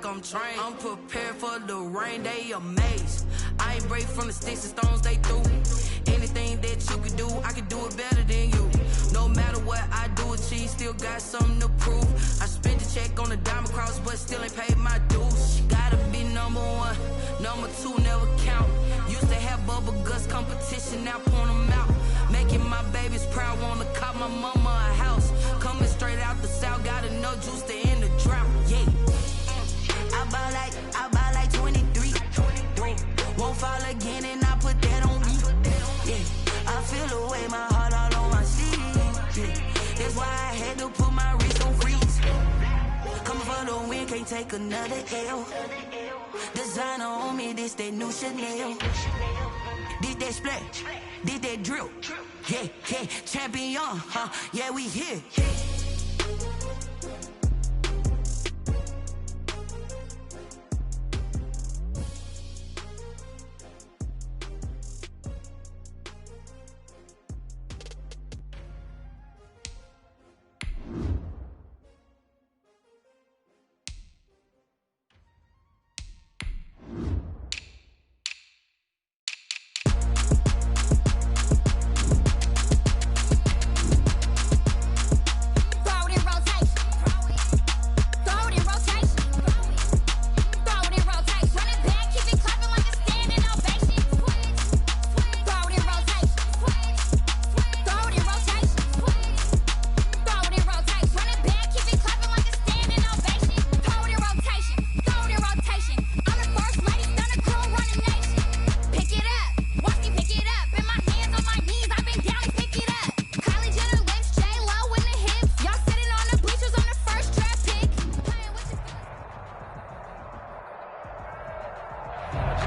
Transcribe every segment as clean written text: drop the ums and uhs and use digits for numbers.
like I'm trained. I'm prepared for the rain, they amazed. I ain't break from the sticks and stones they threw. Anything that you could do, I could do it better than you. No matter what I do, achieve, still got something to prove. I spent the check on the diamond cross, but still ain't paid my dues. Gotta be number one, number two never count. Used to have bubble guts competition, now point them out. Making my babies proud, wanna cop my mama a house. Coming straight out the south, got enough juice to end the drought. Yeah, I buy like 23. Won't fall again, and I put that on me. Yeah, I feel the way, my heart all on my sleeve. Yeah, that's why I had to put my wrist on freeze. Coming for the win, can't take another L. Designer on me, this that new Chanel. Did that splash, did that drill. Yeah, yeah, champion, huh? Yeah, we here.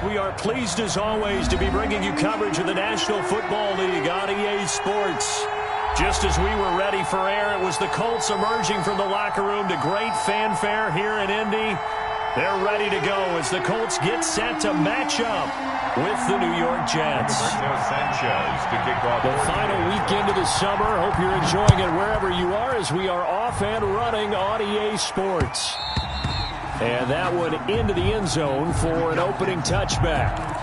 We are pleased as always to be bringing you coverage of the National Football League on EA Sports. Just as we were ready for air, it was the Colts emerging from the locker room to great fanfare here in Indy. They're ready to go as the Colts get set to match up with the New York Jets. The final weekend of the summer. Hope you're enjoying it wherever you are as we are off and running on EA Sports. And that one into the end zone for an opening touchback.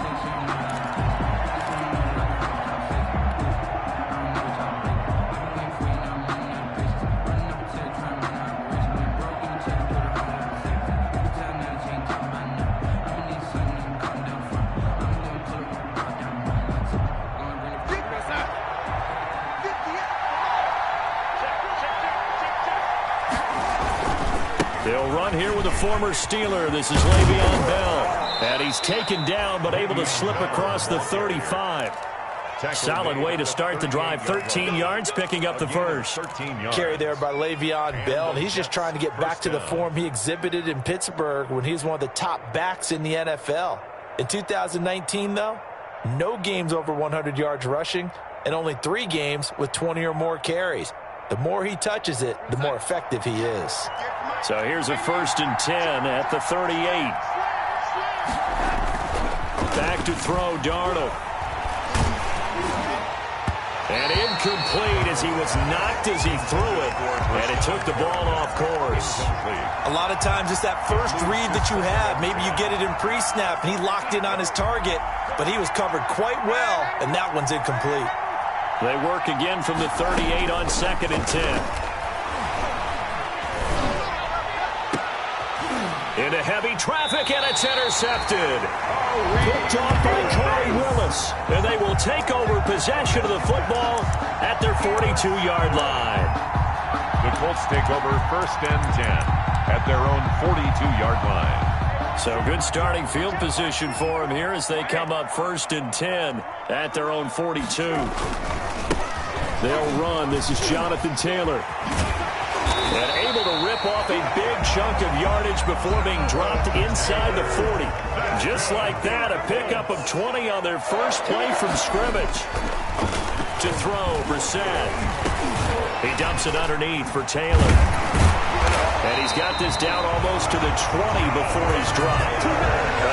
They'll run here with a former Steeler. This is Le'Veon Bell. And he's taken down, but able to slip across the 35. Solid way to start the drive. 13 yards, picking up the first. Carry there by Le'Veon Bell. He's just trying to get back to the form he exhibited in Pittsburgh when he was one of the top backs in the NFL. In 2019, though, no games over 100 yards rushing and only 3 games with 20 or more carries. The more he touches it, the more effective he is. So here's a 1st and 10 at the 38. Back to throw, Darnold. And incomplete as he was knocked as he threw it. And it took the ball off course. A lot of times it's that first read that you have. Maybe you get it in pre-snap and he locked in on his target. But he was covered quite well, and that one's incomplete. They work again from the 38 on 2nd and 10. Into heavy traffic, and it's intercepted. Picked off by Corey Willis. And they will take over possession of the football at their 42-yard line. The Colts take over 1st and 10 at their own 42-yard line. So good starting field position for them here as they come up 1st and 10 at their own 42. They'll run. This is Jonathan Taylor. And able to rip off a big chunk of yardage before being dropped inside the 40. Just like that, a pickup of 20 on their first play from scrimmage. To throw, Brissett. He dumps it underneath for Taylor. And he's got this down almost to the 20 before he's dropped.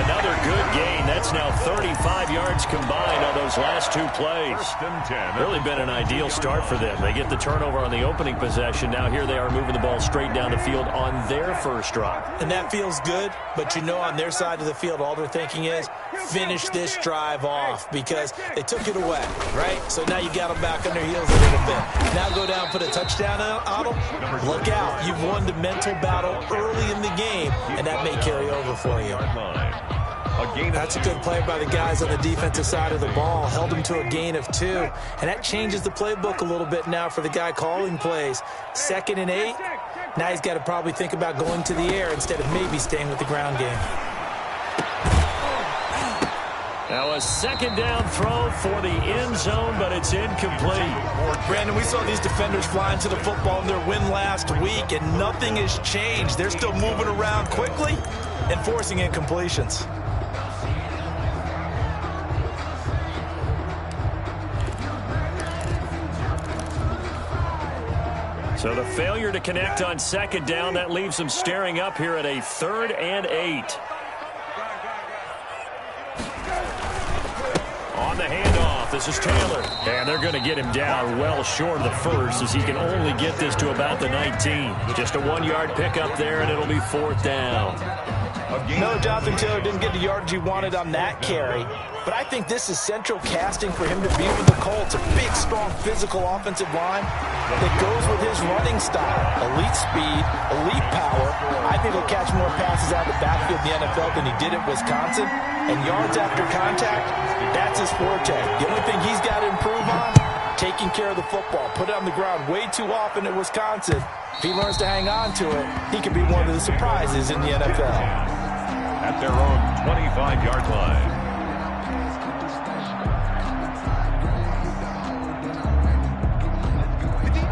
Another good gain. That's now 35 yards combined on those last two plays. Really been an ideal start for them. They get the turnover on the opening possession. Now here they are moving the ball straight down the field on their first drive. And that feels good, but you know on their side of the field, all they're thinking is finish this drive off because they took it away, right? So now you got them back on their heels a little bit. Now go down, put a touchdown on them. Look out. You've won the mental battle early in the game, and that may carry over for you. That's a good play by the guys on the defensive side of the ball. Held them to a gain of 2, and that changes the playbook a little bit now for the guy calling plays. 2nd and 8. Now he's got to probably think about going to the air instead of maybe staying with the ground game. Now a second down throw for the end zone, but it's incomplete. Brandon, we saw these defenders flying to the football in their win last week, and nothing has changed. They're still moving around quickly and forcing incompletions. So the failure to connect on second down, that leaves them staring up here at a 3rd and 8. On the handoff, this is Taylor. And they're going to get him down well short of the first as he can only get this to about the 19. Just a 1-yard pickup there, and it'll be 4th down. No, Jonathan Taylor didn't get the yardage he wanted on that carry. But I think this is central casting for him to be with the Colts. A big, strong, physical offensive line that goes with his running style. Elite speed, elite power. I think he'll catch more passes out of the backfield in the NFL than he did at Wisconsin. And yards after contact, that's his forte. The only thing he's got to improve on, taking care of the football. Put it on the ground way too often at Wisconsin. If he learns to hang on to it, he could be one of the surprises in the NFL. At their own 25-yard line.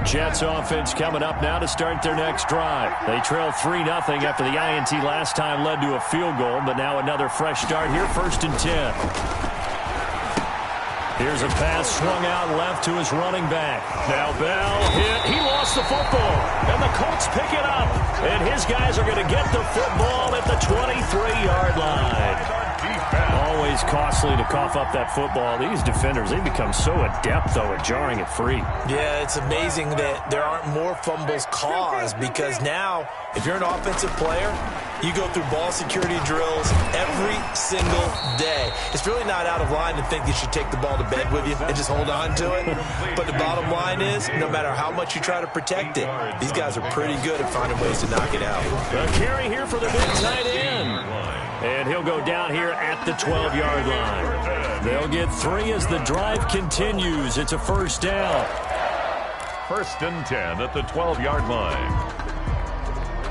Jets offense coming up now to start their next drive. They trail 3-0 after the INT last time led to a field goal, but now another fresh start here, 1st and 10. Here's a pass swung out left to his running back. Now Bell hit. He lost the football, and the Colts pick it up. And his guys are going to get the football at the 23-yard line. Always costly to cough up that football. These defenders, they become so adept, though, at jarring it free. Yeah, it's amazing that there aren't more fumbles caused because now, if you're an offensive player, you go through ball security drills every single day. It's really not out of line to think you should take the ball to bed with you and just hold on to it. But the bottom line is, no matter how much you try to protect it, these guys are pretty good at finding ways to knock it out. A carry here for the big tight end. And he'll go down here at the 12-yard line. They'll get 3 as the drive continues. It's a 1st down. 1st and 10 at the 12-yard line.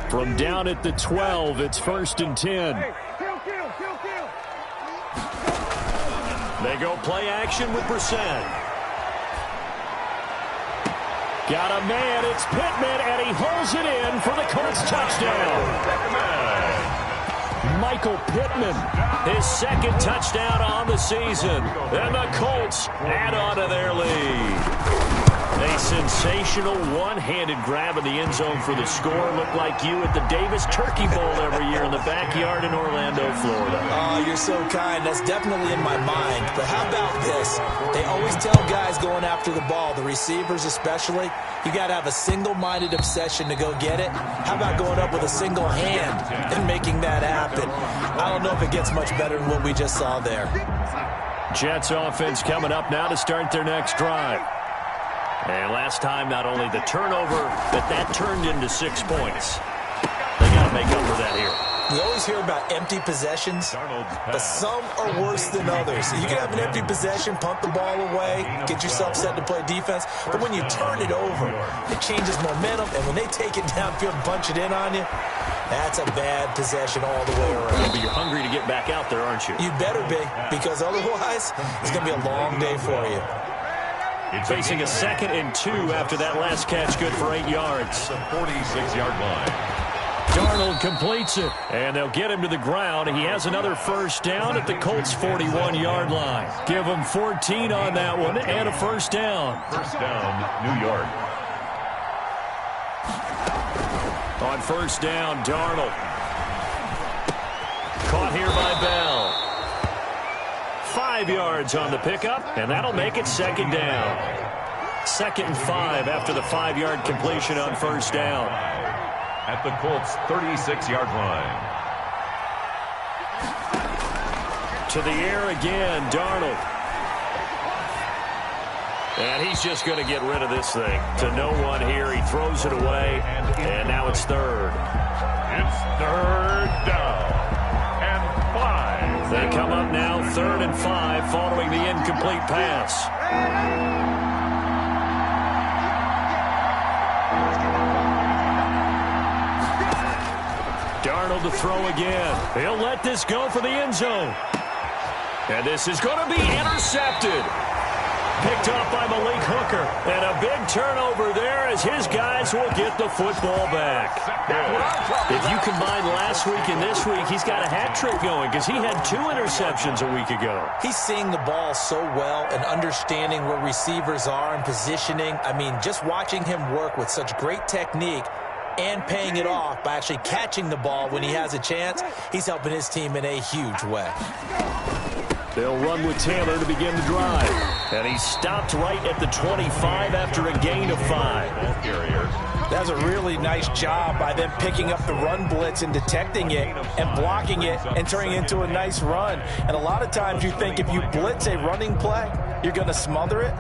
From down at the 12, it's 1st and 10. They go play action with Brissett. Got a man, it's Pittman, and he holds it in for the Colts touchdown. Michael Pittman, his 2nd touchdown on the season. And the Colts add on to their lead. A sensational one-handed grab in the end zone for the score. Looked like you at the Davis Turkey Bowl every year in the backyard in Orlando, Florida. Oh, you're so kind. That's definitely in my mind. But how about this? They always tell guys going after the ball, the receivers especially, you got to have a single-minded obsession to go get it. How about going up with a single hand and making that happen? I don't know if it gets much better than what we just saw there. Jets offense coming up now to start their next drive. And last time, not only the turnover, but that turned into 6 points. They got to make up for that here. We always hear about empty possessions, but some are worse than others. You can have an empty possession, punt the ball away, get yourself set to play defense, but when you turn it over, it changes momentum, and when they take it downfield and punch it in on you, that's a bad possession all the way around. But you're hungry to get back out there, aren't you? You better be, because otherwise, it's going to be a long day for you. Facing a 2nd and 2 after that last catch, good for 8 yards. The 46-yard line. Darnold completes it, and they'll get him to the ground. He has another 1st down at the Colts' 41-yard line. Give him 14 on that one and a 1st down. 1st down, New York. On first down, Darnold. Caught here by Bell. 5 yards on the pickup, and that'll make it second down. 2nd and 5 after the 5-yard completion on first down. At the Colts' 36-yard line. To the air again, Darnold. And he's just going to get rid of this thing. To no one here. He throws it away, and now it's third. It's third down and 5. They come up now 3rd and 5 following the incomplete pass. Darnold to throw again. He'll let this go for the end zone. And this is going to be intercepted. Picked off by Malik Hooker. And a big turnover there as his guys will get the football back. If you combine last week and this week, he's got a hat trick going because he had 2 interceptions a week ago. He's seeing the ball so well and understanding where receivers are and positioning. I mean, just watching him work with such great technique and paying it off by actually catching the ball when he has a chance, he's helping his team in a huge way. They'll run with Taylor to begin the drive. And he stopped right at the 25 after a gain of 5. That's a really nice job by them picking up the run blitz and detecting it and blocking it and turning it into a nice run. And a lot of times you think if you blitz a running play, you're going to smother it.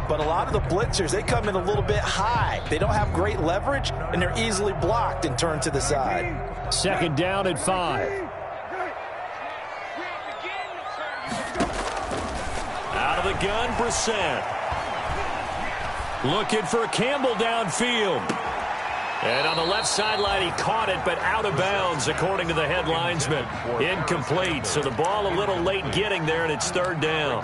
But a lot of the blitzers, they come in a little bit high. They don't have great leverage, and they're easily blocked and turned to the side. 2nd down at 5. Out of the gun, Brissett. Looking for Campbell downfield. And on the left sideline, he caught it, but out of bounds, according to the head linesman. Incomplete, so the ball a little late getting there, and it's 3rd down.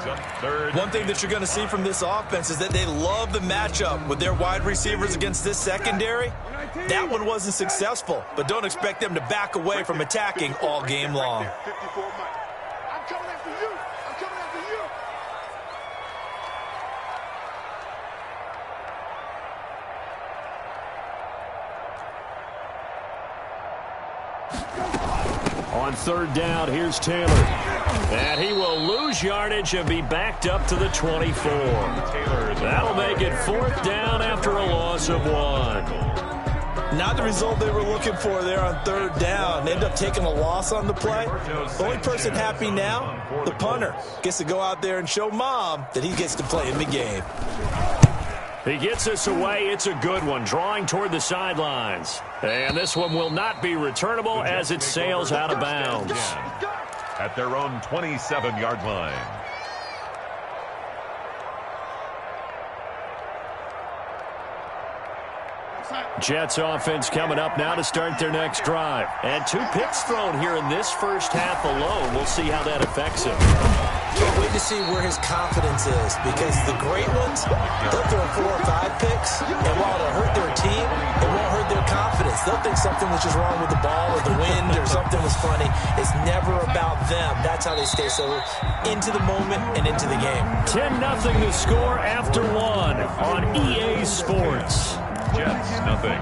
One thing that you're going to see from this offense is that they love the matchup with their wide receivers against this secondary. That one wasn't successful, but don't expect them to back away from attacking all game long. On 3rd down, here's Taylor. And he will lose yardage and be backed up to the 24. That'll make it 4th down after a loss of 1. Not the result they were looking for there on 3rd down. They end up taking a loss on the play. The only person happy now, the punter, gets to go out there and show Mom that he gets to play in the game. He gets us away. It's a good one, drawing toward the sidelines. And this one will not be returnable as it sails out of bounds. At their own 27-yard line. Jets offense coming up now to start their next drive. And 2 picks thrown here in this first half alone. We'll see how that affects him. Can't wait to see where his confidence is, because the great ones, they'll throw 4 or 5 picks, and while it'll hurt their team, it won't hurt their confidence. They'll think something was just wrong with the ball or the wind or something was funny. It's never about them. That's how they stay so into the moment and into the game. 10-0 the score after 1 on EA Sports. Jets, nothing.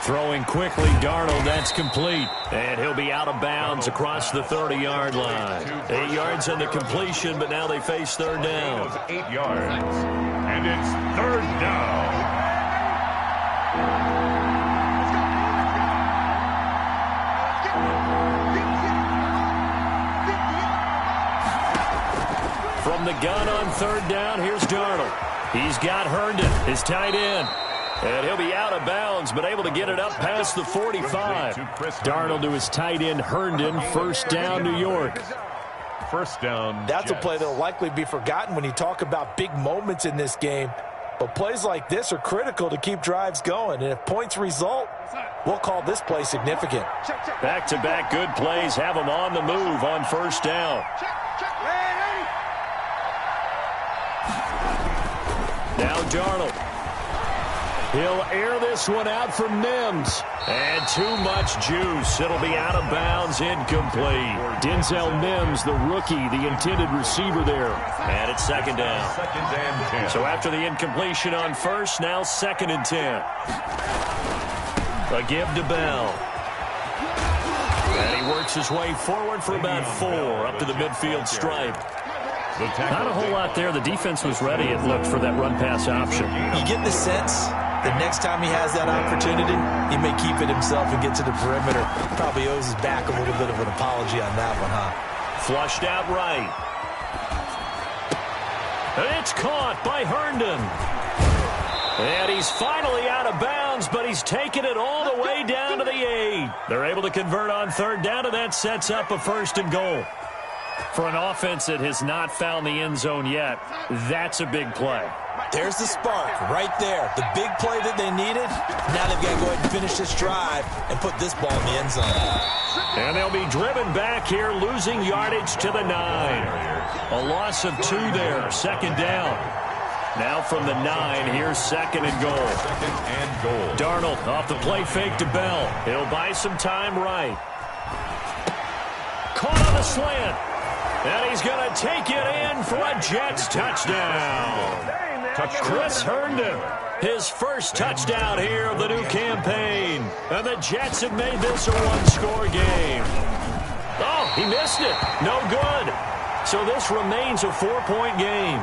Throwing quickly, Darnold, that's complete. And he'll be out of bounds across the 30-yard line. 8 yards on the completion, but now they face 3rd down. 8 yards. And it's 3rd down. From the gun on 3rd down, here's Darnold. He's got Herndon, his tight end. And he'll be out of bounds, but able to get it up past the 45. Darnold to his tight end, Herndon. 1st down, New York. 1st down. That's Jets. a play that will likely be forgotten when you talk about big moments in this game. But plays like this are critical to keep drives going. And if points result, we'll call this play significant. Back-to-back good plays have them on the move on 1st down. Now Darnold. He'll air this one out for Mims. And too much juice. It'll be out of bounds, incomplete. Denzel Mims, the rookie, the intended receiver there. And it's second down. Second and 10. So after the incompletion on first, now second and 10. A give to Bell. And he works his way forward for about 4 up to the midfield stripe. Not a whole lot there. The defense was ready, it looked, for that run-pass option. You get the sense that next time he has that opportunity, he may keep it himself and get to the perimeter. Probably owes his back a little bit of an apology on that one, huh? Flushed out right. It's caught by Herndon. And he's finally out of bounds, but he's taken it all the way down to the 8. They're able to convert on third down, and that sets up a first and goal. For an offense that has not found the end zone yet, that's a big play. There's the spark right there. The big play that they needed. Now they've got to go ahead and finish this drive and put this ball in the end zone. And they'll be driven back here, losing yardage to the 9. A loss of 2 there, second down. Now from the 9, here's second and goal. Second and goal. Darnold off the play fake to Bell. He'll buy some time right. Caught on the slant. And he's going to take it in for a Jets touchdown. Chris Herndon, his first touchdown here of the new campaign. And the Jets have made this a one-score game. Oh, he missed it. No good. So this remains a 4-point game.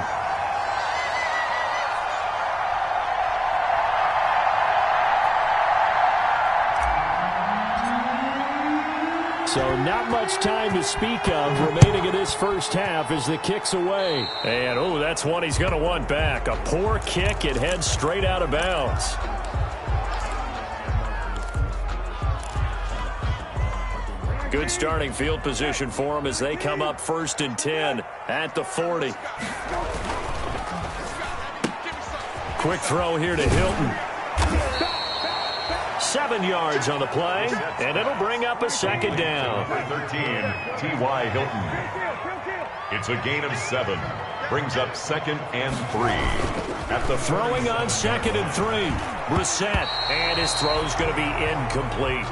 So not much time to speak of remaining in this first half as the kick's away. And, oh, that's one he's going to want back. A poor kick. It heads straight out of bounds. Good starting field position for them as they come up first and 10 at the 40. Quick throw here to Hilton. 7 yards on the play, and it'll bring up a second down. 13, T.Y. Hilton. It's a gain of 7. Brings up second and 3. At the throwing on second and 3. Brissett, and his throw's going to be incomplete.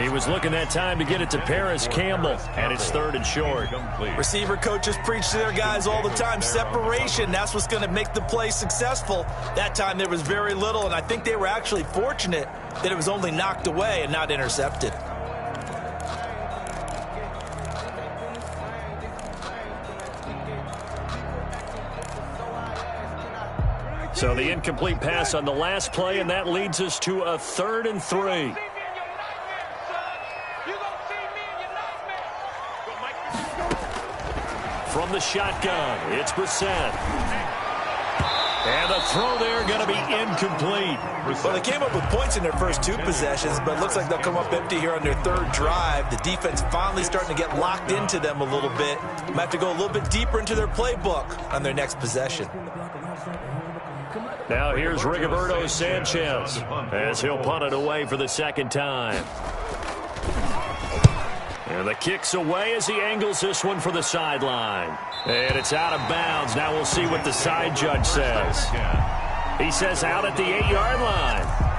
He was looking that time to get it to Paris Campbell, and it's third and short. Receiver coaches preach to their guys all the time. Separation, that's what's going to make the play successful. That time there was very little, and I think they were actually fortunate that it was only knocked away and not intercepted. So the incomplete pass on the last play, and that leads us to a third and 3. From the shotgun, it's Brissett. And the throw there going to be incomplete. Well, they came up with points in their first 2 possessions, but it looks like they'll come up empty here on their third drive. The defense finally starting to get locked into them a little bit. Might have to go a little bit deeper into their playbook on their next possession. Now here's Rigoberto Sanchez as he'll punt it away for the second time. And the kick's away as he angles this one for the sideline. And it's out of bounds. Now we'll see what the side judge says. He says out at the 8-yard line.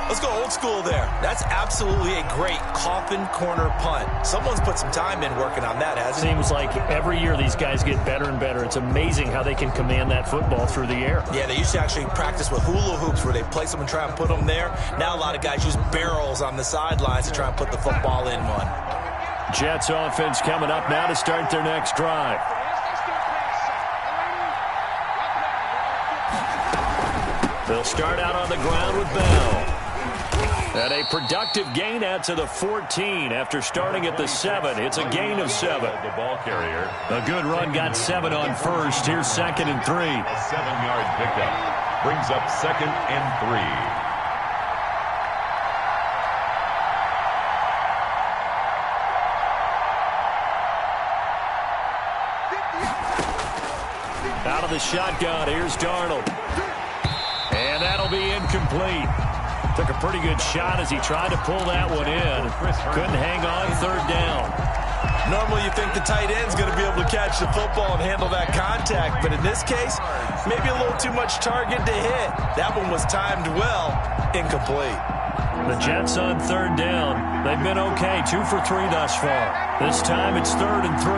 Let's go old school there. That's absolutely a great coffin corner punt. Someone's put some time in working on that, hasn't it? Seems like every year these guys get better and better. It's amazing how they can command that football through the air. Yeah, they used to actually practice with hula hoops where they place them and try and put them there. Now a lot of guys use barrels on the sidelines to try and put the football in one. Jets offense coming up now to start their next drive. They'll start out on the ground with Bell. And a productive gain out to the 14 after starting at the 7. It's a gain of 7. The ball carrier. A good run got 7 on first. Here's second and 3. A 7-yard pickup. Brings up second and 3. Out of the shotgun, here's Darnold. And that'll be incomplete. Took a pretty good shot as he tried to pull that one in. Couldn't hang on third down. Normally you think the tight end's going to be able to catch the football and handle that contact, but in this case, maybe a little too much target to hit. That one was timed well, incomplete. The Jets on third down. They've been okay, 2 for 3 thus far. This time it's 3rd and 3.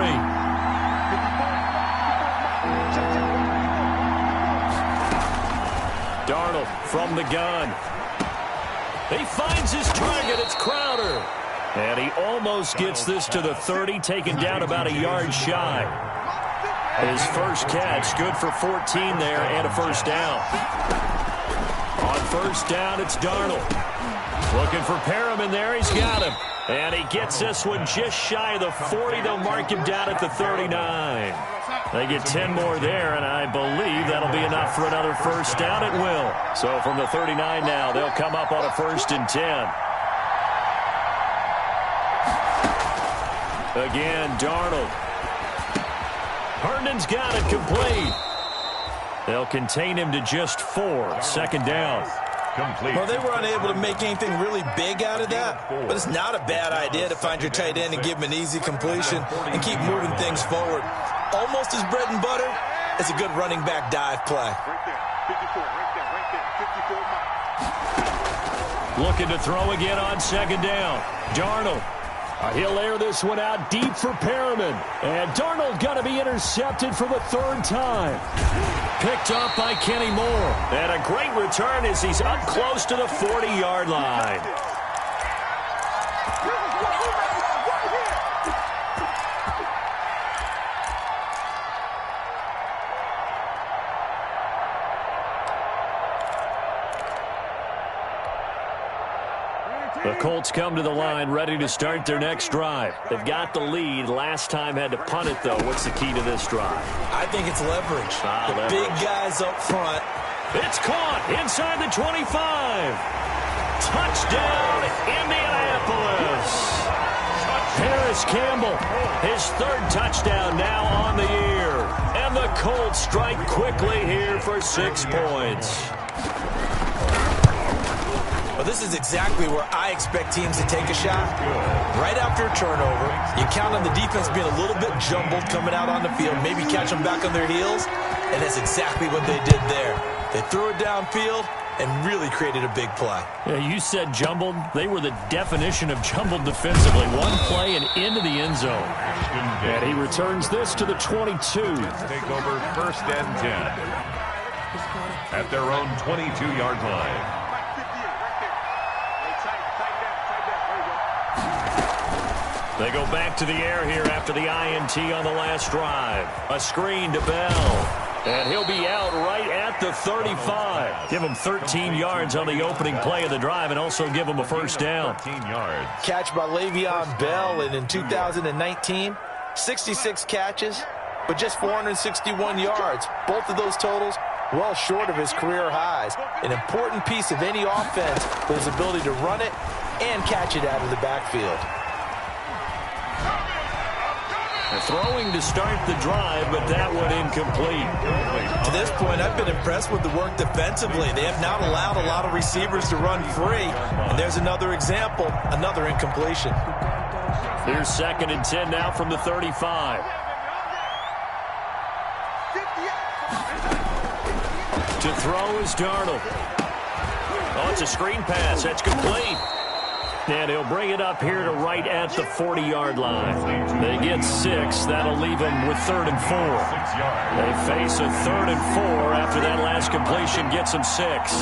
Darnold from the gun. He finds his target. It's Crowder. And he almost gets this to the 30, taken down about a yard shy. His first catch, good for 14 there and a first down. On first down, it's Darnold. Looking for Perriman there. He's got him. And he gets this one just shy of the 40. They'll mark him down at the 39. They get 10 more there, and I believe that'll be enough for another first down. It will. So from the 39 now, they'll come up on a 1st and 10. Again, Darnold. Herndon's got it complete. They'll contain him to just 4. 2nd down. Complete. Well, they were unable to make anything really big out of that, but it's not a bad idea to find your tight end and give him an easy completion and keep moving things forward. Almost as bread and butter as a good running back dive play. Looking to throw again on 2nd down. Darnold. He'll air this one out deep for Perriman. And Darnold going to be intercepted for the 3rd time. Picked up by Kenny Moore. And a great return as he's up close to the 40-yard line. The Colts come to the line ready to start their next drive. They've got the lead. Last time had to punt it, though. What's the key to this drive? I think it's leverage. The big guys up front. It's caught inside the 25. Touchdown, Indianapolis. Harris Campbell, his 3rd touchdown now on the year. And the Colts strike quickly here for 6 points. Well, this is exactly where I expect teams to take a shot. Right after a turnover, you count on the defense being a little bit jumbled coming out on the field, maybe catch them back on their heels, and that's exactly what they did there. They threw it downfield and really created a big play. Yeah, you said jumbled. They were the definition of jumbled defensively. One play and into the end zone. And he returns this to the 22. Take over 1st and 10 at their own 22-yard line. They go back to the air here after the INT on the last drive. A screen to Bell. And he'll be out right at the 35. Give him 13 yards on the opening play of the drive and also give him a first down. 13 yards. Catch by Le'Veon Bell, and in 2019, 66 catches, but just 461 yards. Both of those totals well short of his career highs. An important piece of any offense was his ability to run it and catch it out of the backfield. Throwing to start the drive, but that one incomplete. To this point, I've been impressed with the work defensively. They have not allowed a lot of receivers to run free. And there's another example, another incompletion. Here's 2nd and 10 now from the 35. To throw is Darnold. Oh, it's a screen pass. That's complete. And he'll bring it up here to right at the 40-yard line. They get 6. That'll leave them with 3rd and 4. They face a 3rd and 4 after that last completion gets them 6.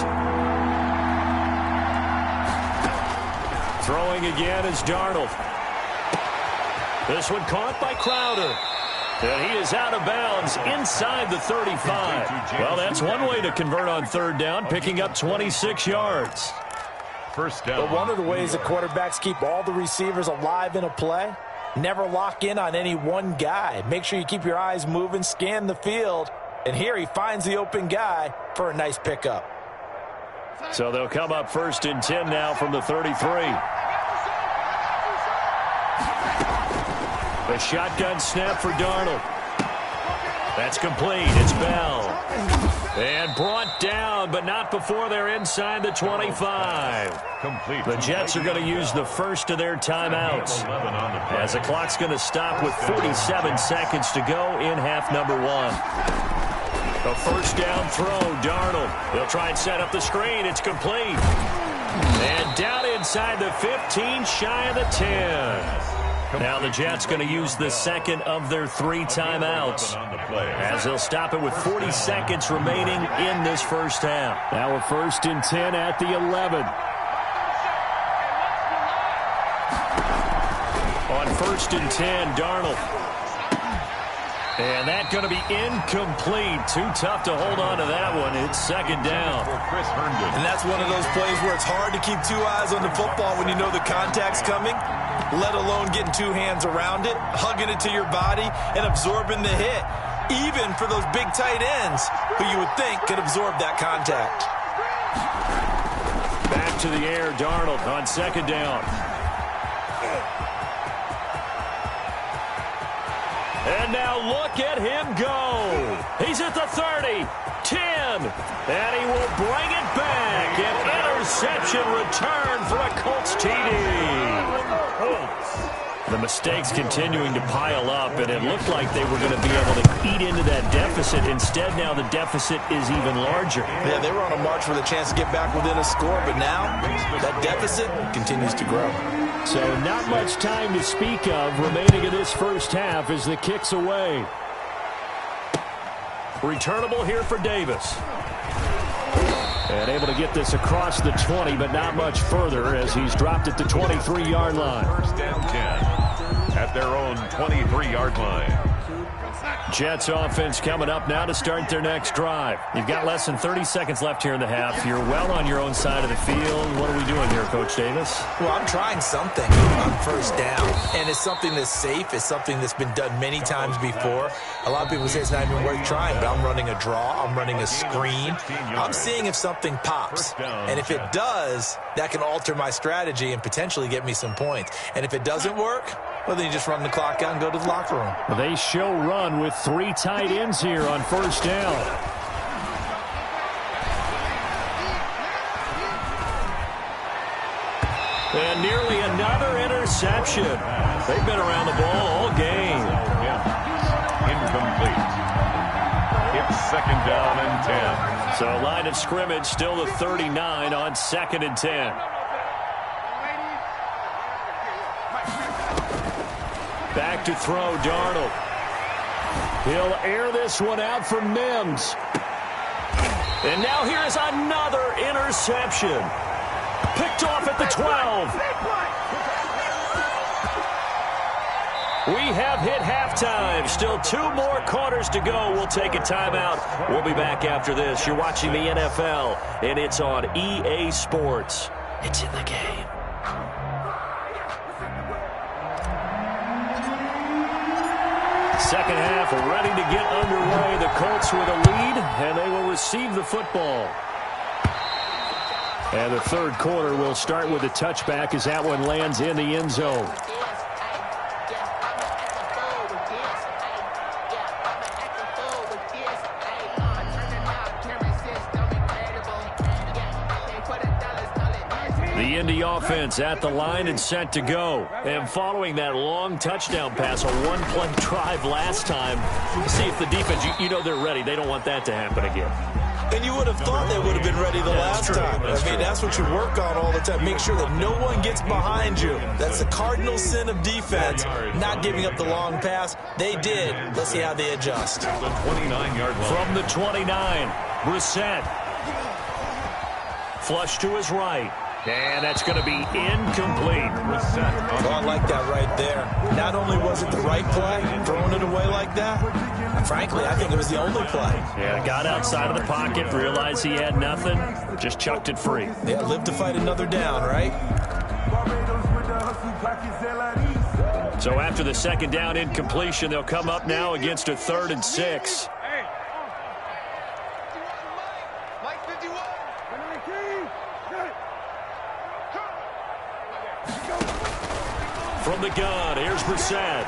Throwing again is Darnold. This one caught by Crowder. And he is out of bounds inside the 35. Well, that's one way to convert on 3rd down, picking up 26 yards. First down. But one of the ways that quarterbacks keep all the receivers alive in a play, never lock in on any one guy. Make sure you keep your eyes moving, scan the field, and here he finds the open guy for a nice pickup. So they'll come up 1st and 10 now from the 33. A shotgun snap for Darnold. That's complete. It's Bell. And brought down, but not before they're inside the 25. Complete. The Jets are going to use the first of their timeouts, as the clock's going to stop with 47 seconds to go in half number 1. A first down throw, Darnold. He'll try and set up the screen. It's complete. And down inside the 15, shy of the 10. Now the Jets going to use the second of their 3 timeouts, as they'll stop it with 40 seconds remaining in this first half. Now a 1st and 10 at the 11. On 1st and 10, Darnold. And that's going to be incomplete. Too tough to hold on to that one. It's second down. And that's one of those plays where it's hard to keep 2 eyes on the football when you know the contact's coming, let alone getting 2 hands around it, hugging it to your body, and absorbing the hit, even for those big tight ends who you would think could absorb that contact. Back to the air, Darnold on second down. And now look at him go. He's at the 30, 10, and he will bring it back. An interception return for a Colts TD. The mistakes continuing to pile up, and it looked like they were going to be able to eat into that deficit. Instead, now the deficit is even larger. Yeah, they were on a march for the chance to get back within a score, but now that deficit continues to grow. So not much time to speak of remaining in this first half as the kick's away. Returnable here for Davis. And able to get this across the 20, but not much further as he's dropped at the 23-yard line. 1st and 10 at their own 23-yard line. Jets offense coming up now to start their next drive. You've got less than 30 seconds left here in the half. You're well on your own side of the field. What are we doing here, Coach Davis? Well, I'm trying something on 1st down, and it's something that's safe. It's something that's been done many times before. A lot of people say it's not even worth trying, but I'm running a draw. I'm running a screen. I'm seeing if something pops, and if it does, that can alter my strategy and potentially get me some points. And if it doesn't work, well, then you just run the clock out and go to the locker room. They show run with 3 tight ends here on 1st down. And nearly another interception. They've been around the ball all game. Incomplete. It's 2nd down and 10. So line of scrimmage still the 39 on 2nd and 10. Back to throw, Darnold. He'll air this one out for Mims. And now here is another interception. Picked off at the 12. We have hit halftime. Still 2 more quarters to go. We'll take a timeout. We'll be back after this. You're watching the NFL, and it's on EA Sports. It's in the game. Second half ready to get underway. The Colts with a lead, and they will receive the football. And the 3rd quarter will start with a touchback as that one lands in the end zone. The Indy offense at the line and set to go. And following that long touchdown pass, a 1-play drive last time, see if the defense, you know they're ready. They don't want that to happen again. And you would have thought they would have been ready the last time. That's what you work on all the time. Make sure that no one gets behind you. That's the cardinal sin of defense, not giving up the long pass. They did. Let's see how they adjust. The 29-yard line. From the 29, Brissett. Flush to his right. And that's going to be incomplete. Well, I like that right there. Not only was it the right play, throwing it away like that, frankly, I think it was the only play. Yeah, got outside of the pocket, realized he had nothing, just chucked it free. Yeah, live to fight another down, right? So after the 2nd down incompletion, they'll come up now against a 3rd and 6. From the gun, here's Brissett.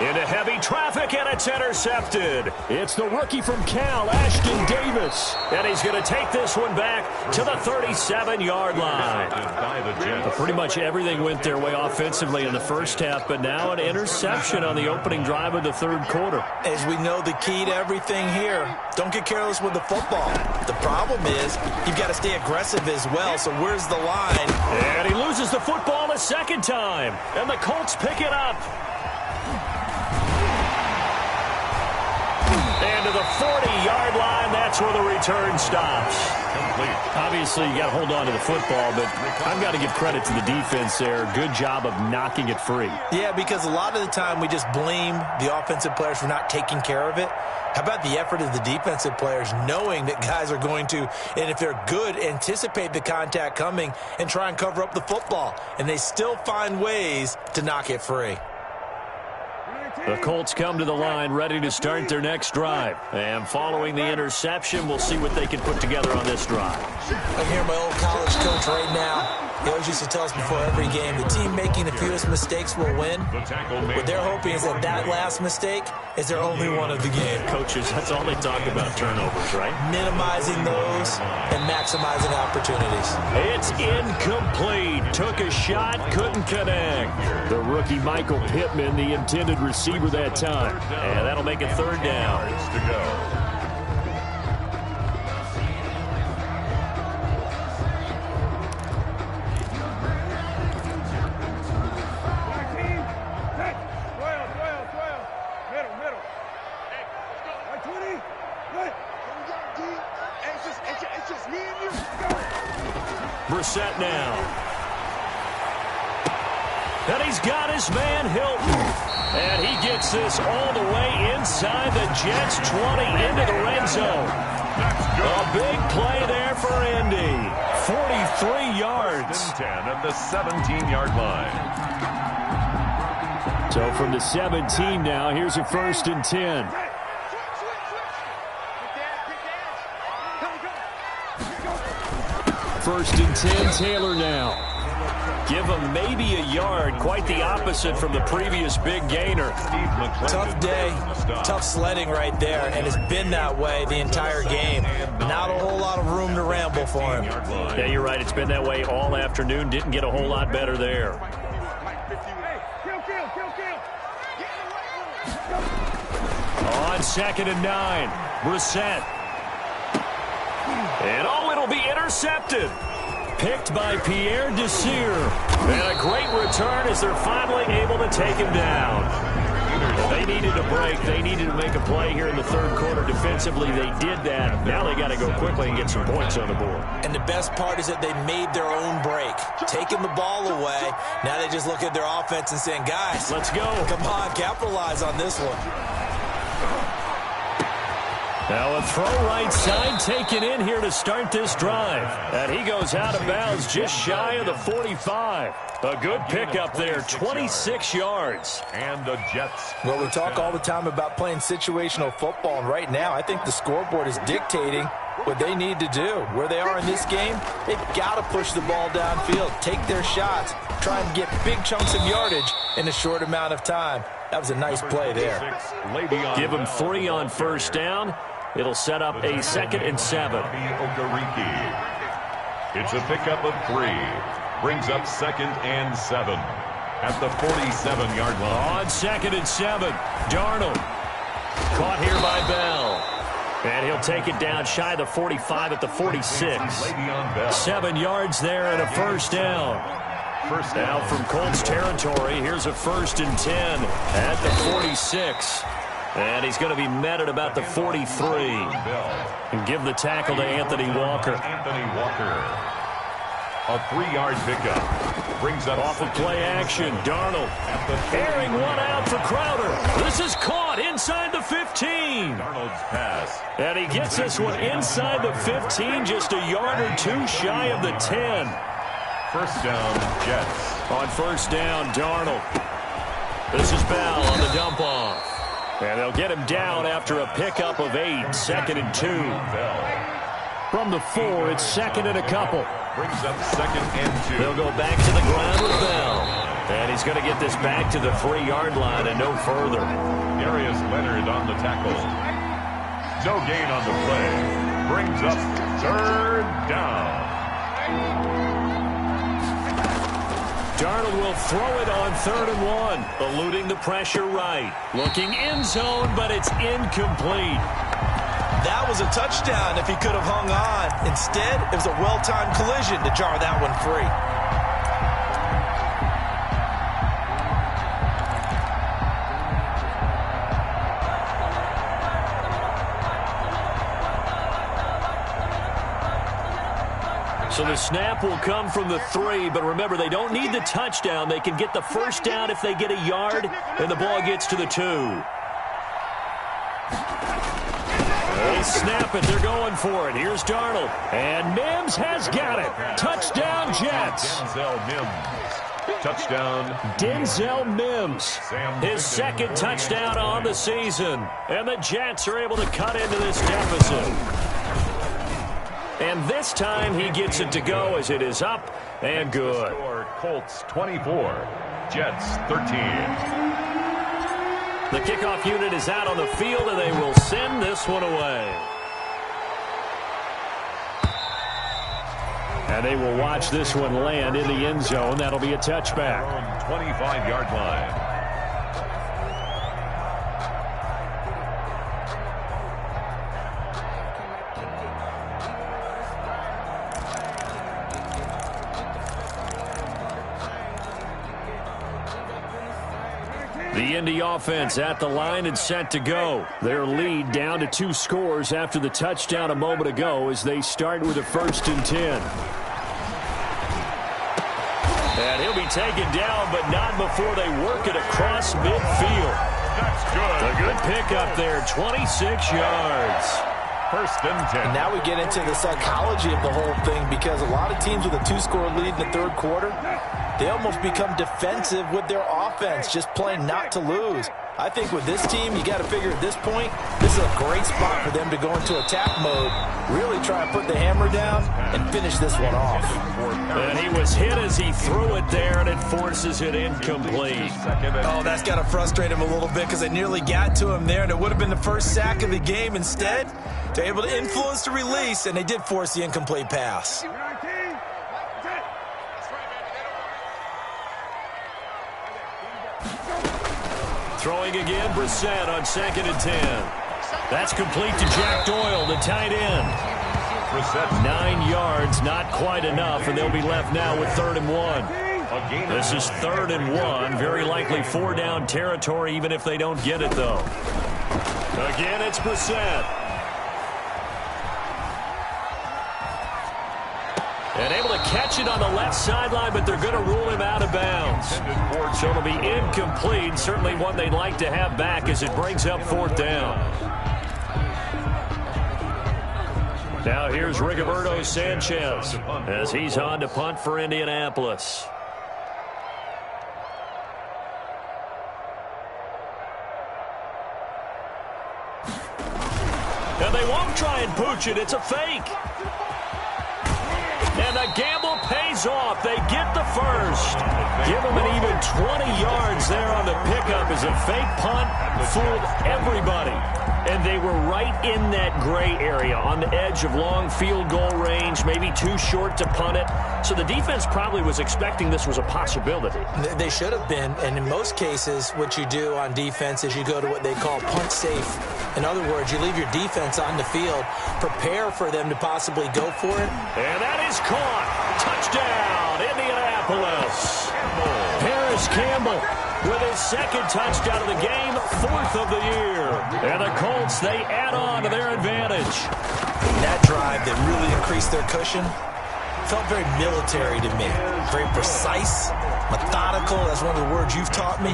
Into heavy traffic, and it's intercepted. It's the rookie from Cal, Ashton Davis. And he's going to take this one back to the 37-yard line. Pretty much everything went their way offensively in the first half, but now an interception on the opening drive of the third quarter. As we know, the key to everything here, don't get careless with the football. The problem is you've got to stay aggressive as well, so where's the line? And he loses the football a second time, and the Colts pick it up. And to the 40-yard line, that's where the return stops. Complete. Obviously, you got to hold on to the football, but I've got to give credit to the defense there. Good job of knocking it free. Yeah, because a lot of the time we just blame the offensive players for not taking care of it. How about the effort of the defensive players knowing that guys are going to, and if they're good, anticipate the contact coming and try and cover up the football. And they still find ways to knock it free. The Colts come to the line ready to start their next drive. And following the interception, we'll see what they can put together on this drive. I hear my old college coach right now. He always used to tell us before every game, the team making the fewest mistakes will win. What they're hoping is that that last mistake is their only one of the game. Coaches, that's all they talk about, turnovers, right? Minimizing those and maximizing opportunities. It's incomplete. Took a shot, couldn't connect. The rookie Michael Pittman, the intended receiver that time. And that'll make it third down. To go. Brissett now. And he's got his man Hilton. And he gets this all the way inside the Jets' 20 into the red zone. A big play there for Indy. 43 yards. 10 at the 17-yard line. So from the 17 now, here's a 1st and 10. First and 10, Taylor now. Give him maybe a yard, quite the opposite from the previous big gainer. Tough day, tough sledding right there, and it's been that way the entire game. Not a whole lot of room to ramble for him. Yeah, you're right. It's been that way all afternoon. Didn't get a whole lot better there. On 2nd and 9, Brissett. And it'll be intercepted. Picked by Pierre Desir. And a great return as they're finally able to take him down. They needed a break. They needed to make a play here in the third quarter defensively. They did that. Now they got to go quickly and get some points on the board. And the best part is that they made their own break. Taking the ball away. Now they just look at their offense and saying, guys, let's go. Come on, capitalize on this one. Now a throw right side taken in here to start this drive. And he goes out of bounds just shy of the 45. A good pickup there, 26 yards. And the Jets. Well, we talk all the time about playing situational football, and right now I think the scoreboard is dictating what they need to do. Where they are in this game, they've got to push the ball downfield, take their shots, try and get big chunks of yardage in a short amount of time. That was a nice play there. Give him 3 on first down. It'll set up a 2nd and 7. It's a pickup of 3. Brings up 2nd and 7 at the 47-yard line. On 2nd and 7, Darnold. Caught here by Bell. And he'll take it down shy of the 45 at the 46. 7 yards there and a first down. Now from Colts territory, here's a 1st and 10 at the 46. And he's going to be met at about the 43. And give the tackle to Anthony Walker. A 3-yard pickup. Brings up off of play action. Darnold airing one out for Crowder. This is caught inside the 15. Darnold's pass. And he gets this one inside the 15, just a yard or 2 shy of the 10. First down, Jets. On first down, Darnold. This is Bell on the dump off. And they'll get him down after a pickup of 8, 2nd and 2. From the 4, it's 2nd and a couple. Brings up 2nd and 2. They'll go back to the ground with Bell. And he's going to get this back to the 3-yard line and no further. Darius Leonard on the tackle. No gain on the play. Brings up 3rd down. Darnold will throw it on 3rd and 1. Eluding the pressure right. Looking end zone, but it's incomplete. That was a touchdown if he could have hung on. Instead, it was a well-timed collision to jar that one free. So the snap will come from the 3, but remember, they don't need the touchdown. They can get the 1st down if they get a yard, and the ball gets to the 2. They snap it. They're going for it. Here's Darnold. And Mims has got it. Touchdown, Jets. Denzel Mims. Touchdown. Denzel Mims. His 2nd touchdown on the season. And the Jets are able to cut into this deficit. And this time he gets it to go as it is up and good. Colts 24, Jets 13. The kickoff unit is out on the field, and they will send this one away. And they will watch this one land in the end zone. That'll be a touchback. 25-yard line. The Indy offense at the line and set to go. Their lead down to 2 scores after the touchdown a moment ago as they start with a 1st and 10. And he'll be taken down, but not before they work it across midfield. That's good. A good pickup there, 26 yards. 1st and 10. And now we get into the psychology of the whole thing, because a lot of teams with a 2-score lead in the 3rd quarter, they almost become defensive with their offense, just playing not to lose. I think with this team, you got to figure at this point, this is a great spot for them to go into attack mode, really try and put the hammer down and finish this one off. And he was hit as he threw it there, and it forces it incomplete. Oh, that's got to frustrate him a little bit, because they nearly got to him there, and it would have been the first sack of the game. Instead, they're able to influence the release, and they did force the incomplete pass. Throwing again, Brissett on 2nd and 10. That's complete to Jack Doyle, the tight end. Brissett. 9 yards, not quite enough, and they'll be left now with 3rd and 1. This is 3rd and 1, very likely 4-down territory, even if they don't get it, though. Again, it's Brissett. And able to catch it on the left sideline, but they're going to rule him out of bounds. So it'll be incomplete. Certainly one they'd like to have back as it brings up 4th down. Now here's Rigoberto Sanchez as he's on to punt for Indianapolis. And they won't try and pooch it. It's a fake. And the gamble pays off. They get the 1st. Give them an even 20 yards there on the pickup as a fake punt fooled everybody. And they were right in that gray area on the edge of long field goal range, maybe too short to punt it. So the defense probably was expecting this was a possibility. They should have been, and in most cases, what you do on defense is you go to what they call punt safe. In other words, you leave your defense on the field, prepare for them to possibly go for it. And that is caught. Touchdown, Indianapolis. Paris Campbell with his 2nd touchdown of the game, 4th of the year. And the Colts, they add on to their advantage. That drive that really increased their cushion felt very military to me. Very precise, methodical. That's one of the words you've taught me.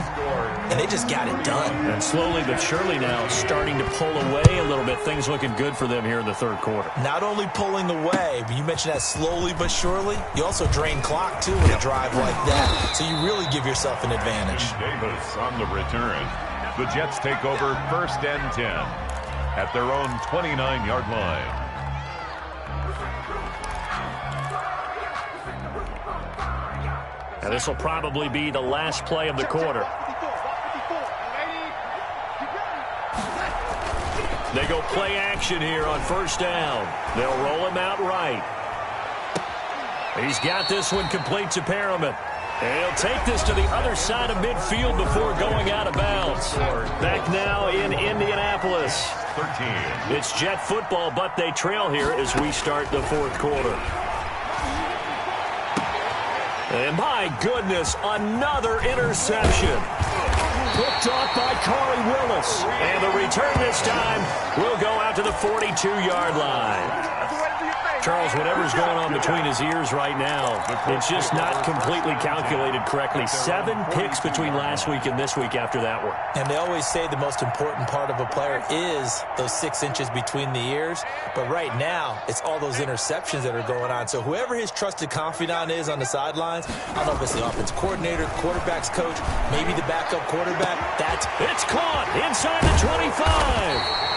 And they just got it done. And slowly but surely now starting to pull away a little bit. Things looking good for them here in the 3rd quarter. Not only pulling away, but you mentioned that slowly but surely. You also drain clock, too, with a drive like that. So you really give yourself an advantage. Davis on the return. The Jets take over 1st and 10 at their own 29-yard line. And this will probably be the last play of the quarter. They go play action here on first down. They'll roll him out right. He's got this one complete to Perriman. And he'll take this to the other side of midfield before going out of bounds. Back now in Indianapolis. 13. It's Jet football, but they trail here as we start the fourth quarter. And my goodness, another interception. Picked off by Corey Willis. And the return this time will go out to the 42-yard line. Charles, whatever's going on between his ears right now, it's just not completely calculated correctly. 7 picks between last week and this week after that one. And they always say the most important part of a player is those 6 inches between the ears. But right now, it's all those interceptions that are going on. So whoever his trusted confidant is on the sidelines, I don't know if it's the offensive coordinator, quarterback's coach, maybe the backup quarterback. It's caught inside the 25.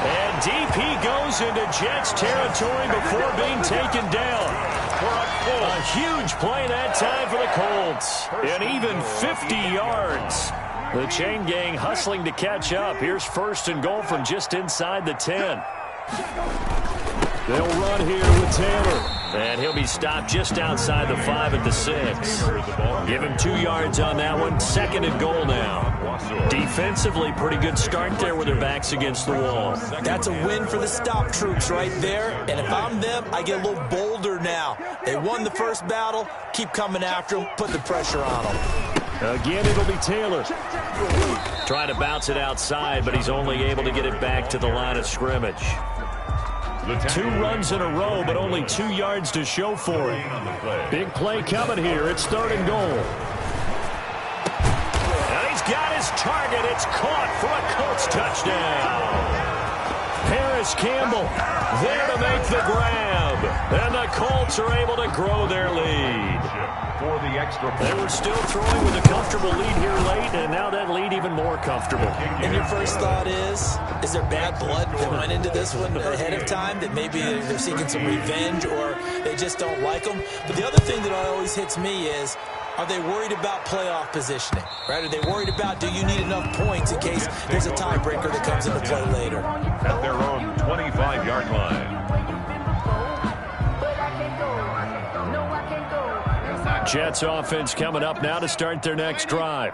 And DP goes into Jets territory before being taken down. A huge play that time for the Colts. And even 50 yards. The chain gang hustling to catch up. Here's first and goal from just inside the 10. They'll run here with Taylor. And he'll be stopped just outside the 5 at the 6. Give him 2 yards on that one. Second and goal now. Defensively, pretty good start there with their backs against the wall. That's a win for the stop troops right there. And if I'm them, I get a little bolder now. They won the first battle. Keep coming after them. Put the pressure on them. Again, it'll be Taylor. Trying to bounce it outside, but he's only able to get it back to the line of scrimmage. 2 runs in a row, but only 2 yards to show for it. Big play coming here. It's third and goal. And he's got his target. It's caught for a Colts touchdown. Paris Campbell there to make the grab. And the Colts are able to grow their lead. For the extra They were still throwing with a comfortable lead here late, and now that lead even more comfortable. And your first thought is there bad blood that went into this one ahead of time, that maybe they're seeking some revenge or they just don't like them? But the other thing that always hits me is, are they worried about playoff positioning? Right? Are they worried about, do you need enough points in case there's a tiebreaker that comes into play later? At their own 25-yard line. Jets offense coming up now to start their next drive.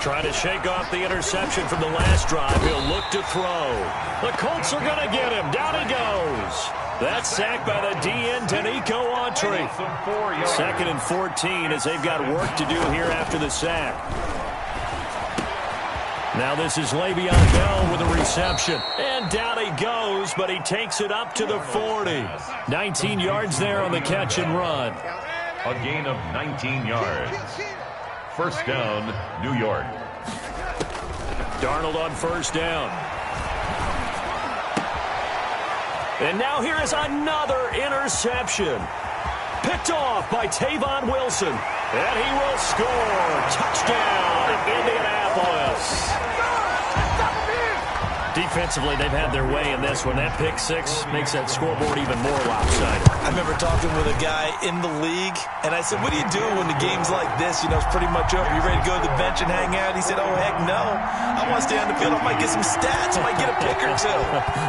Trying to shake off the interception from the last drive. He'll look to throw. The Colts are going to get him. Down he goes. That's sacked by the DN, Danico Autry. Second and 14 as they've got work to do here after the sack. Now this is Le'Veon Bell with a reception. And down he goes, but he takes it up to the 40. 19 yards there on the catch and run. A gain of 19 yards. First down, New York. Darnold on first down. And now here is another interception. Picked off by Tavon Wilson. And he will score. Touchdown, Indianapolis. Defensively, they've had their way in this one. That pick 6 makes that scoreboard even more lopsided. I remember talking with a guy in the league, and I said, what do you do when the game's like this? You know, it's pretty much over. You ready to go to the bench and hang out? He said, oh, heck no. I want to stay on the field. I might get some stats. I might get a pick or 2.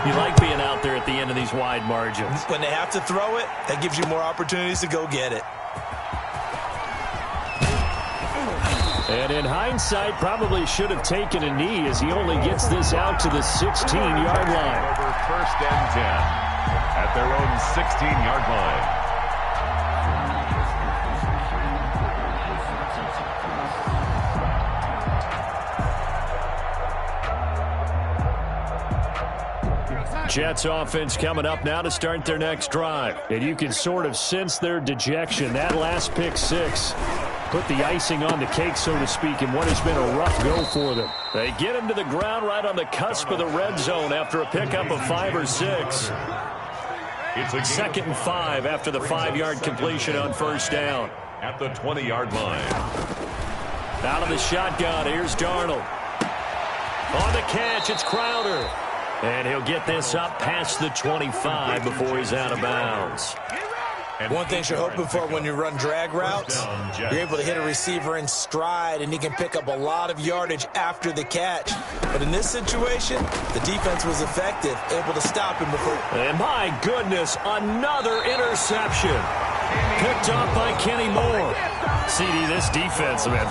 You like being out there at the end of these wide margins. When they have to throw it, that gives you more opportunities to go get it. And in hindsight, probably should have taken a knee as he only gets this out to the 16-yard line. Over first and 10 at their own 16-yard line. Jets offense coming up now to start their next drive. And you can sort of sense their dejection. That last pick 6 put the icing on the cake, so to speak, in what has been a rough go for them. They get him to the ground right on the cusp of the red zone after a pickup of 5 or 6. It's a second and 5 after the 5-yard completion on first down. At the 20-yard line. Out of the shotgun, here's Darnold. On the catch, it's Crowder. And he'll get this up past the 25 before he's out of bounds. One thing you're hoping for when you run drag routes, you're able to hit a receiver in stride, and he can pick up a lot of yardage after the catch. But in this situation, the defense was effective, able to stop him before. And my goodness, another interception. Picked up by Kenny Moore. CD, this defense, man,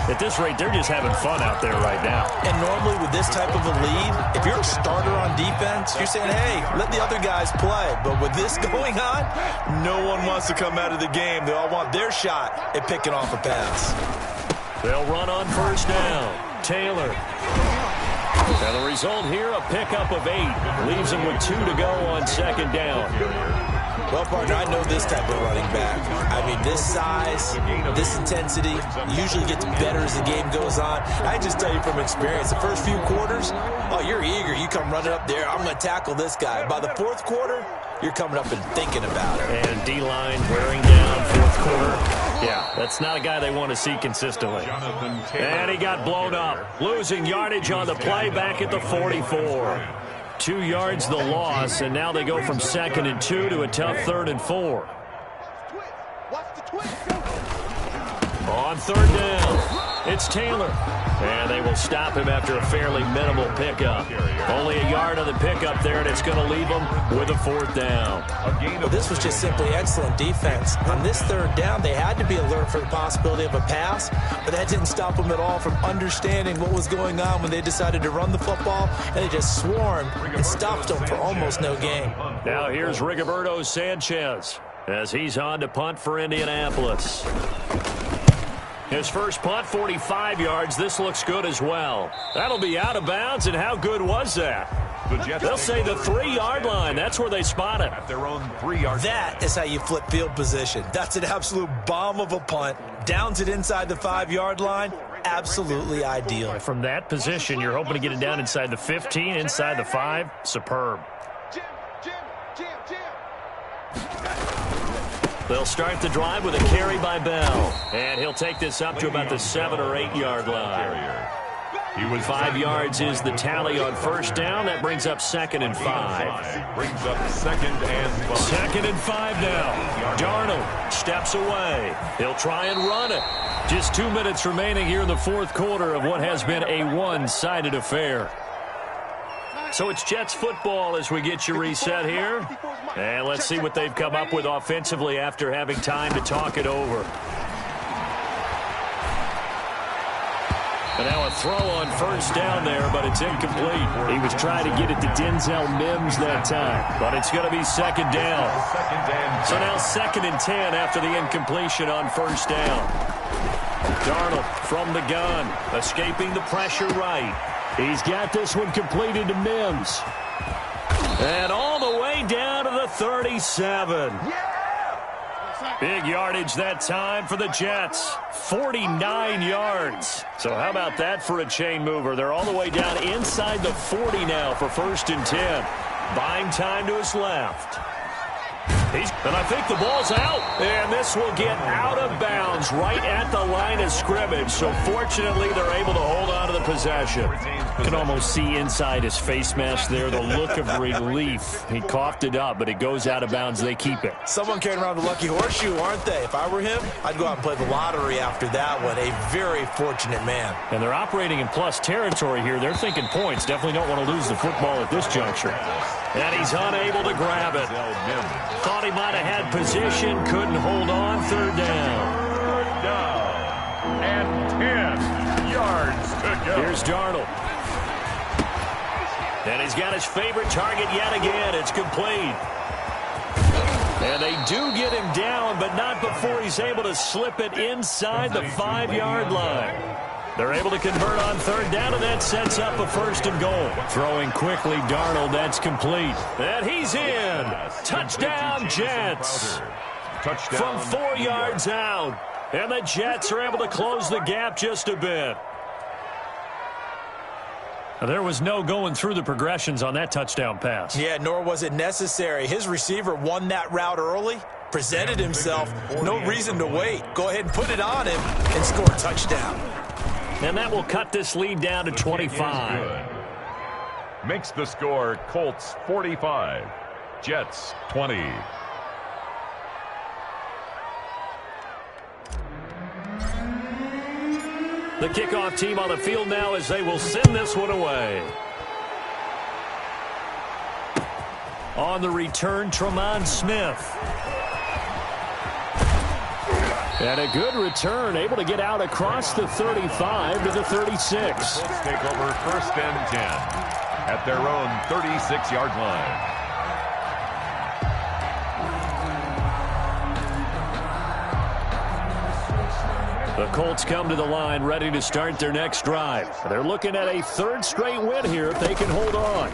at this rate, they're just having fun out there right now. And normally with this type of a lead, if you're a starter on defense, you're saying, hey, let the other guys play. But with this going on, no one wants to come out of the game. They all want their shot at picking off a pass. They'll run on first down. Taylor. And the result here, a pickup of 8. Leaves him with 2 to go on second down. Well, partner, I know this type of running back. I mean, this size, this intensity usually gets better as the game goes on. I just tell you from experience, the first few quarters, oh, you're eager. You come running up there, I'm going to tackle this guy. By the fourth quarter, you're coming up and thinking about it. And D-line wearing down fourth quarter. Yeah, that's not a guy they want to see consistently. And he got blown up, losing yardage on the play back at the 44. 2 yards the loss, and now they go from 2nd and 2 to a tough 3rd and 4. On third down, it's Taylor. And they will stop him after a fairly minimal pickup. Only a yard on the pickup there, and it's going to leave him with a 4th down. Well, this was just simply excellent defense. On this 3rd down, they had to be alert for the possibility of a pass, but that didn't stop them at all from understanding what was going on when they decided to run the football, and they just swarmed and stopped them for almost no gain. Now here's Rigoberto Sanchez as he's on to punt for Indianapolis. His first punt, 45 yards. This looks good as well. That'll be out of bounds, and how good was that? They'll say the 3-yard line. That's where they spot it. At their own 3-yard. That is how you flip field position. That's an absolute bomb of a punt. Downs it inside the 5-yard line. Absolutely ideal. From that position, you're hoping to get it down inside the 15, inside the 5. Superb. They'll start the drive with a carry by Bell. And he'll take this up to about the 7 or 8 yard line. 5 yards is the tally on first down. That brings up 2nd and 5. Brings up 2nd and 5. 2nd and 5 now. Darnold steps away. He'll try and run it. Just 2 minutes remaining here in the fourth quarter of what has been a one-sided affair. So it's Jets football as we get you reset here. And let's see what they've come up with offensively after having time to talk it over. And now a throw on first down there, but it's incomplete. He was trying to get it to Denzel Mims that time, but it's going to be 2nd down. So now 2nd and 10 after the incompletion on first down. Darnold from the gun, escaping the pressure right. He's got this one completed to Mims. And all the way down to the 37. Big yardage that time for the Jets. 49 yards. So how about that for a chain mover? They're all the way down inside the 40 now for 1st and 10. Buying time to his left. And I think the ball's out. And this will get out of bounds right at the line of scrimmage. So fortunately, they're able to hold on to the possession. You can almost see inside his face mask there the look of relief. He coughed it up, but it goes out of bounds. They keep it. Someone carrying around the lucky horseshoe, aren't they? If I were him, I'd go out and play the lottery after that one. A very fortunate man. And they're operating in plus territory here. They're thinking points. Definitely don't want to lose the football at this juncture. And he's unable to grab it. Thought he might have had position, couldn't hold on. 3rd down. 3rd down. And 10 yards to go. Here's Darnold. And he's got his favorite target yet again. It's complete. And they do get him down, but not before he's able to slip it inside the 5-yard line. They're able to convert on 3rd down, and that sets up a 1st and goal. Throwing quickly, Darnold, that's complete. And he's in. Touchdown, Jets. From 4 yards out. And the Jets are able to close the gap just a bit. There was no going through the progressions on that touchdown pass. Yeah, nor was it necessary. His receiver won that route early, presented himself. No reason to wait. Go ahead and put it on him and score a touchdown. And that will cut this lead down to 25. Makes the score Colts 45, Jets 20. The kickoff team on the field now as they will send this one away. On the return, Tremont Smith. And a good return, able to get out across the 35 to the 36. The Colts take over 1st and 10 at their own 36-yard line. The Colts come to the line ready to start their next drive. They're looking at a 3rd straight win here if they can hold on.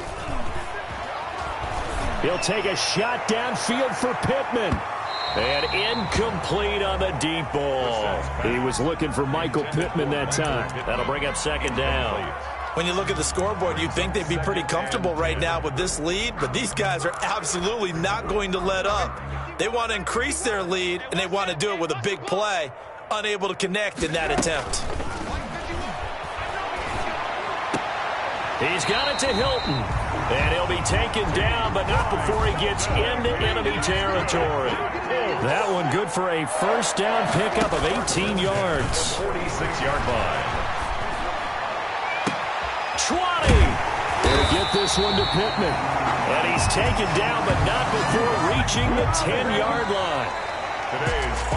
He'll take a shot downfield for Pittman. And incomplete on the deep ball. He was looking for Michael Pittman that time. That'll bring up 2nd down. When you look at the scoreboard, you'd think they'd be pretty comfortable right now with this lead, but these guys are absolutely not going to let up. They want to increase their lead, and they want to do it with a big play. Unable to connect in that attempt. He's got it to Hilton. And he'll be taken down, but not before he gets into enemy territory. That one good for a 1st down pickup of 18 yards. 46-yard line. 20. Gonna get this one to Pittman. And he's taken down, but not before reaching the 10-yard line.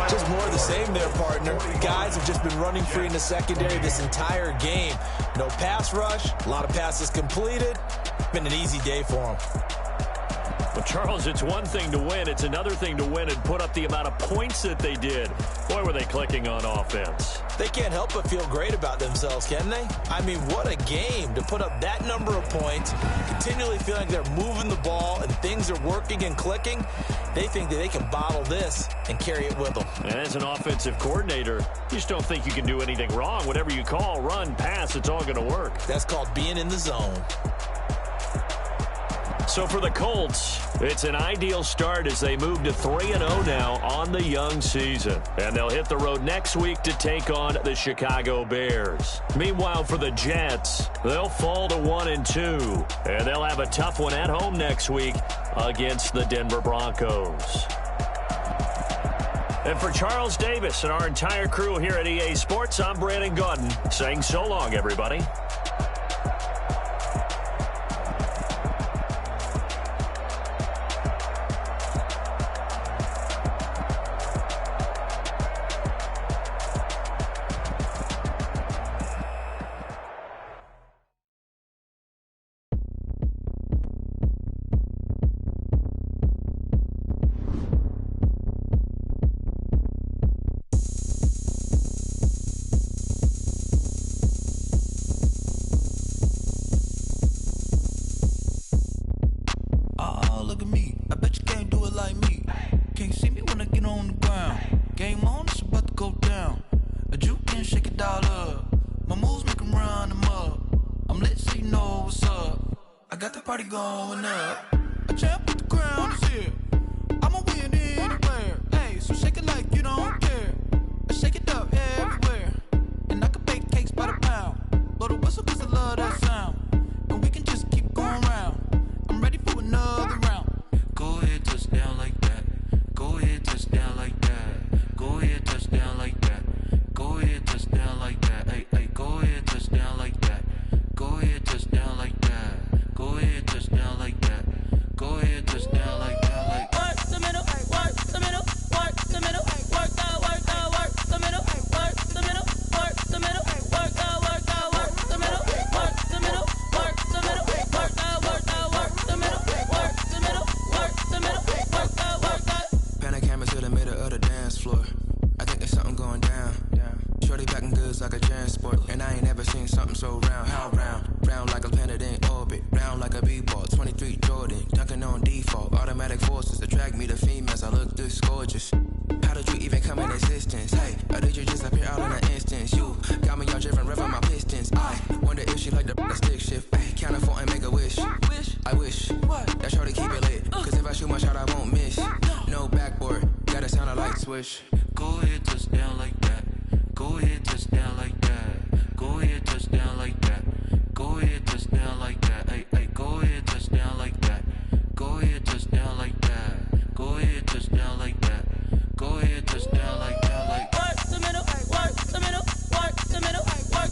Just more of the same there, partner. Guys have just been running free in the secondary this entire game. No pass rush, a lot of passes completed. Been an easy day for them. Well, Charles, it's one thing to win. It's another thing to win and put up the amount of points that they did. Boy, were they clicking on offense. They can't help but feel great about themselves, can they? I mean, what a game to put up that number of points, continually feeling like they're moving the ball and things are working and clicking. They think that they can bottle this and carry it with them. And as an offensive coordinator, you just don't think you can do anything wrong. Whatever you call, run, pass, it's all going to work. That's called being in the zone. So for the Colts, it's an ideal start as they move to 3-0 now on the young season. And they'll hit the road next week to take on the Chicago Bears. Meanwhile, for the Jets, they'll fall to 1-2. And they'll have a tough one at home next week against the Denver Broncos. And for Charles Davis and our entire crew here at EA Sports, I'm Brandon Gaudin saying so long, everybody. Go ahead, touchdown like that. Go ahead, touchdown like that. Go ahead, touchdown like that. Go ahead, touchdown like that. Hey, hey, go ahead, touchdown like that. Go ahead, touchdown like that. Go ahead, touchdown like that. Go ahead, touchdown like that. Like work the middle, work the middle, work the middle, work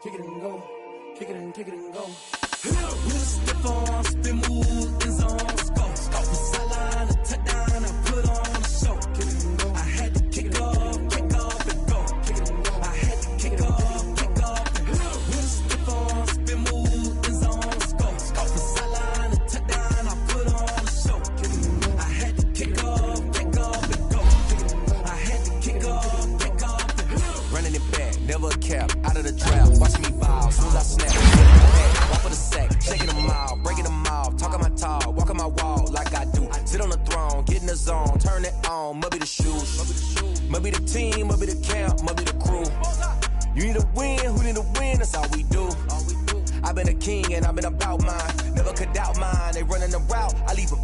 kick it and go, kick it and go. With a stiff arm, spin move, in zone, scope. From sideline to touchdown, I put on a show. Kick it and go. I had to kick off and go. Kick it and go. I had to kick off and go. With a stiff arm, spin move, in zone, scope. From sideline to touchdown, I put on a show. Kick it and go. I had to kick off and go. Kick it and go. I had to kick off and go. Running it back, never a cap, out of the draft. Watching me ball, soon as I snap. Walk for the sack, shaking them out, breaking them off. Talking my talk, walking my wall like I do. Sit on the throne, get in the zone, turn it on. Must be the shoes, must be the team, must be the camp, must be the crew. You need a win, who need a win? That's all we do. I've been a king and I've been about mine. Never could doubt mine. They running the route, I leave a